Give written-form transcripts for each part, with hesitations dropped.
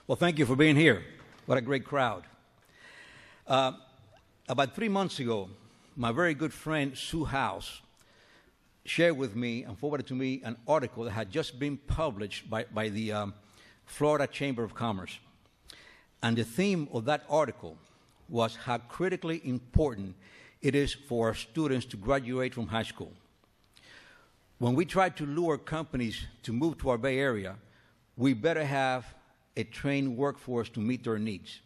Well, thank you for being here. What a great crowd. About 3 months ago, my very good friend Sue House shared with me and forwarded to me an article that had just been published by the Florida Chamber of Commerce. And the theme of that article was how critically important it is for our students to graduate from high school. When we try to lure companies to move to our Bay Area, we better have a trained workforce to meet their needs.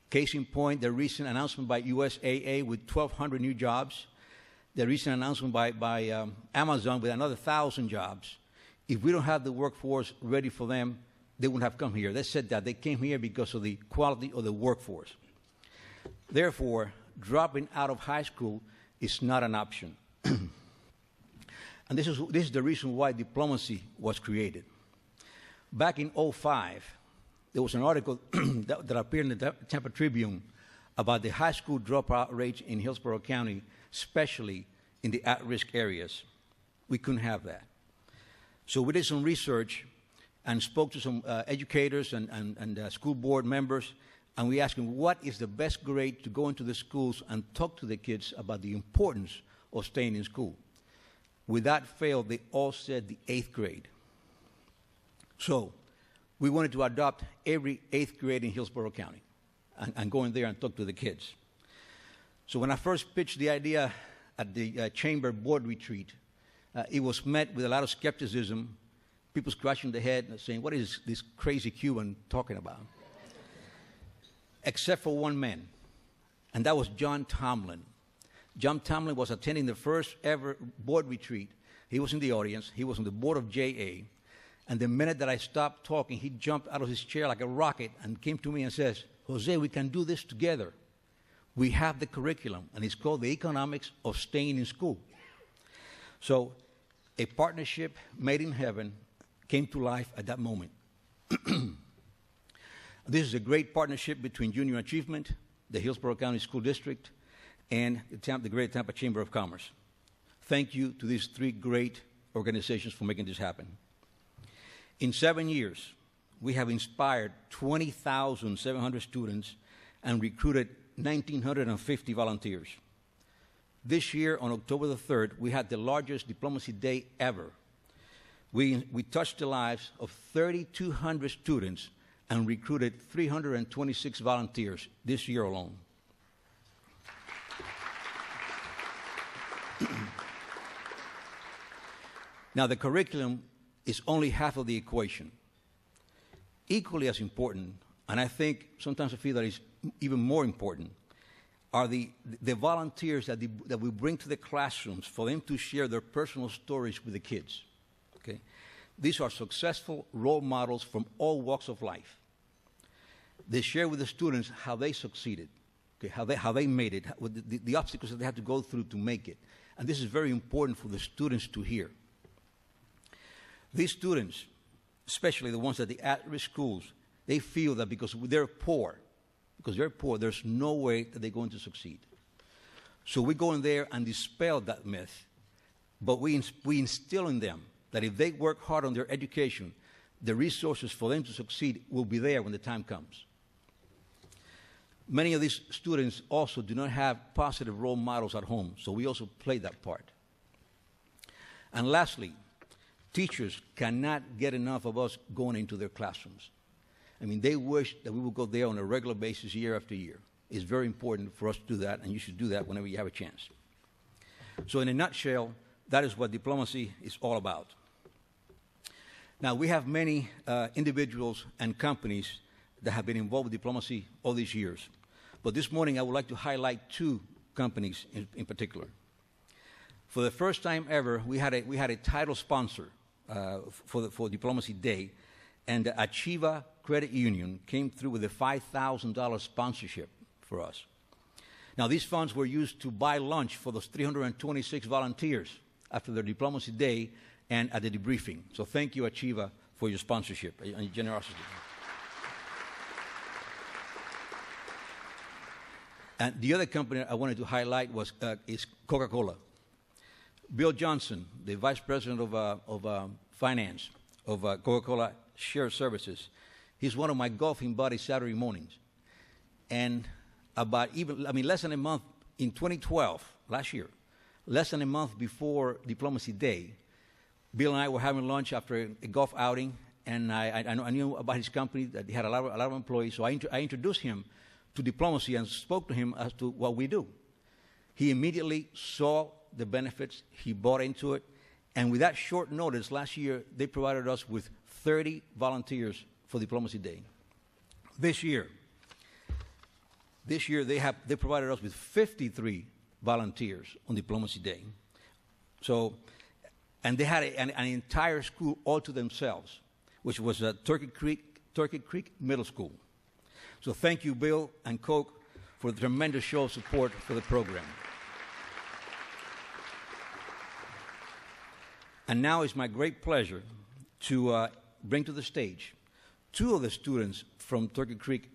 Case in point, the recent announcement by USAA with 1,200 new jobs, the recent announcement by Amazon with another 1,000 jobs. If we don't have the workforce ready for them, they wouldn't have come here. They said that they came here because of the quality of the workforce. Therefore, dropping out of high school is not an option. And this is the reason why Diploma-See was created. Back in 2005, there was an article that appeared in the Tampa Tribune about the high school dropout rates in Hillsborough County, especially in the at-risk areas. We couldn't have that. So we did some research and spoke to some educators and school board members, and we asked them what is the best grade to go into the schools and talk to the kids about the importance of staying in school. Without fail, they all said the 8th grade. So we wanted to adopt every 8th grade in Hillsborough County and go in there and talk to the kids. So when I first pitched the idea at the Chamber Board Retreat, it was met with a lot of skepticism, people scratching their head and saying, what is this crazy Cuban talking about? Except for one man, and that was John Tomlin. John Tomlin was attending the first ever board retreat. He was in the audience. He was on the board of JA. And the minute that I stopped talking, he jumped out of his chair like a rocket and came to me and says, Jose, we can do this together. We have the curriculum, and it's called the economics of staying in school. So a partnership made in heaven came to life at that moment. This is a great partnership between Junior Achievement, the Hillsborough County School District, and the Great Tampa Chamber of Commerce. Thank you to these 3 great organizations for making this happen. In 7 years, we have inspired 20,700 students and recruited 1,950 volunteers. This year, on October the 3rd, we had the largest Diploma-See Day ever. We touched the lives of 3,200 students and recruited 326 volunteers this year alone. Now, the curriculum is only half of the equation. Equally as important, and I think sometimes I feel that it's even more important, are the volunteers that we bring to the classrooms for them to share their personal stories with the kids. Okay? These are successful role models from all walks of life. They share with the students how they succeeded, okay, how they made it, the obstacles that they had to go through to make it. And this is very important for the students to hear. These students, especially the ones at the at-risk schools, they feel that because they're poor, there's no way that they're going to succeed. So we go in there and dispel that myth, but we instill in them that if they work hard on their education, the resources for them to succeed will be there when the time comes. Many of these students also do not have positive role models at home, so we also play that part. And lastly, teachers cannot get enough of us going into their classrooms. I mean, they wish that we would go there on a regular basis year after year. It's very important for us to do that, and you should do that whenever you have a chance. So in a nutshell, that is what Diploma-See is all about. Now, we have many individuals and companies that have been involved with Diploma-See all these years. But this morning, I would like to highlight 2 companies in particular. For the first time ever, we had a title sponsor for Diploma-See Day, and the Achieva Credit Union came through with a $5,000 sponsorship for us. Now, these funds were used to buy lunch for those 326 volunteers after their Diploma-See Day and at the debriefing. So thank you, Achieva, for your sponsorship and your generosity. And the other company I wanted to highlight is Coca-Cola. Bill Johnson, the Vice President of Finance of Coca-Cola Shared Services, He's one of my golfing buddies Saturday mornings. And less than a month, in 2012, last year, less than a month before Diplomacy Day, Bill and I were having lunch after a golf outing, and I knew about his company, that he had a lot of employees, so I introduced him to Diplomacy and spoke to him as to what we do. He immediately saw the benefits, he bought into it, and with that short notice, last year, they provided us with 30 volunteers for Diplomacy Day. This year they provided us with 53 volunteers on Diplomacy Day. So, and they had an entire school all to themselves, which was Turkey Creek Middle School. So thank you, Bill and Coke, for the tremendous show of support for the program. And now it's my great pleasure to bring to the stage two of the students from Turkey Creek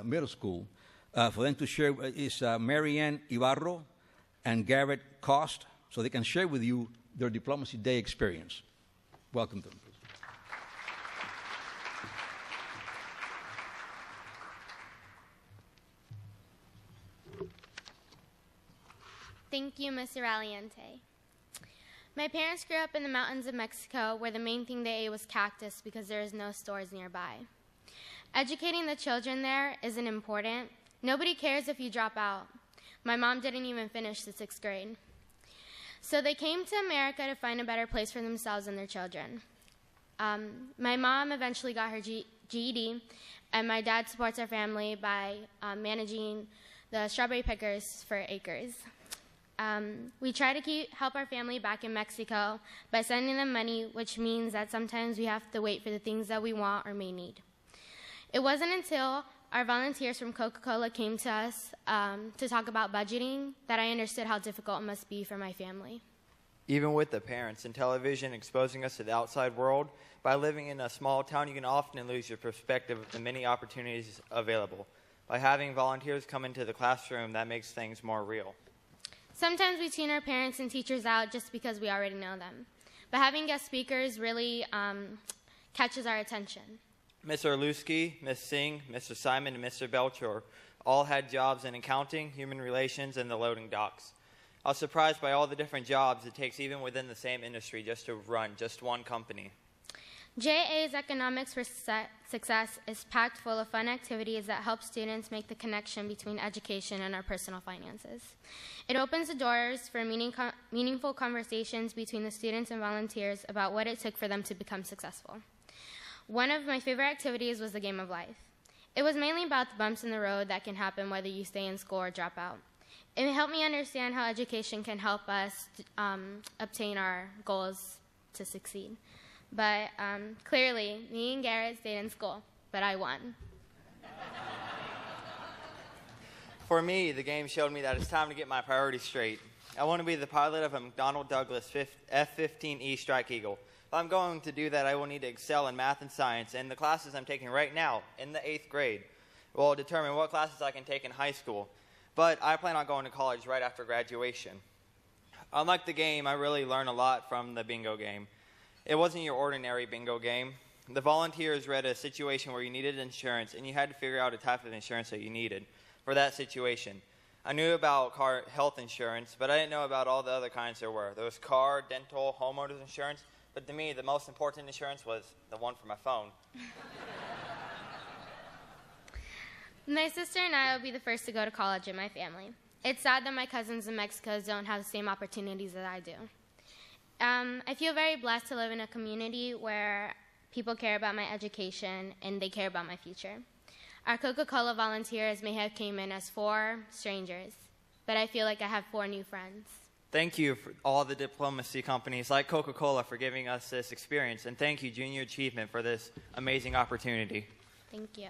Middle School for them to share is Marianne Ibarro and Garrett Cost, so they can share with you their Diplomacy Day experience. Welcome them. Thank you, Mr. Valiente. My parents grew up in the mountains of Mexico, where the main thing they ate was cactus because there is no stores nearby. Educating the children there isn't important. Nobody cares if you drop out. My mom didn't even finish the 6th grade. So they came to America to find a better place for themselves and their children. My mom eventually got her GED, and my dad supports our family by managing the strawberry pickers for acres. We try to help our family back in Mexico by sending them money, which means that sometimes we have to wait for the things that we want or may need. It wasn't until our volunteers from Coca-Cola came to us to talk about budgeting that I understood how difficult it must be for my family. Even with the parents and television exposing us to the outside world, by living in a small town, you can often lose your perspective of the many opportunities available. By having volunteers come into the classroom, that makes things more real. Sometimes we tune our parents and teachers out just because we already know them. But having guest speakers really catches our attention. Mr. Lusky, Ms. Singh, Mr. Simon, and Mr. Belcher all had jobs in accounting, human relations, and the loading docks. I was surprised by all the different jobs it takes even within the same industry just to run just one company. JA's Economics for Success is packed full of fun activities that help students make the connection between education and our personal finances. It opens the doors for meaningful conversations between the students and volunteers about what it took for them to become successful. One of my favorite activities was the game of life. It was mainly about the bumps in the road that can happen whether you stay in school or drop out. It helped me understand how education can help us obtain our goals to succeed. But clearly, me and Garrett stayed in school, but I won. For me, the game showed me that it's time to get my priorities straight. I want to be the pilot of a McDonnell Douglas F-15E Strike Eagle. If I'm going to do that, I will need to excel in math and science, and the classes I'm taking right now in the 8th grade will determine what classes I can take in high school. But I plan on going to college right after graduation. Unlike the game, I really learned a lot from the bingo game. It wasn't your ordinary bingo game. The volunteers read a situation where you needed insurance, and you had to figure out a type of insurance that you needed for that situation. I knew about car health insurance, but I didn't know about all the other kinds there were. There was car, dental, homeowners insurance, but to me, the most important insurance was the one for my phone. My sister and I will be the first to go to college in my family. It's sad that my cousins in Mexico don't have the same opportunities that I do. I feel very blessed to live in a community where people care about my education and they care about my future. Our Coca-Cola volunteers may have came in as 4 strangers, but I feel like I have 4 new friends. Thank you for all the Diploma-See companies like Coca-Cola for giving us this experience, and thank you, Junior Achievement, for this amazing opportunity. Thank you.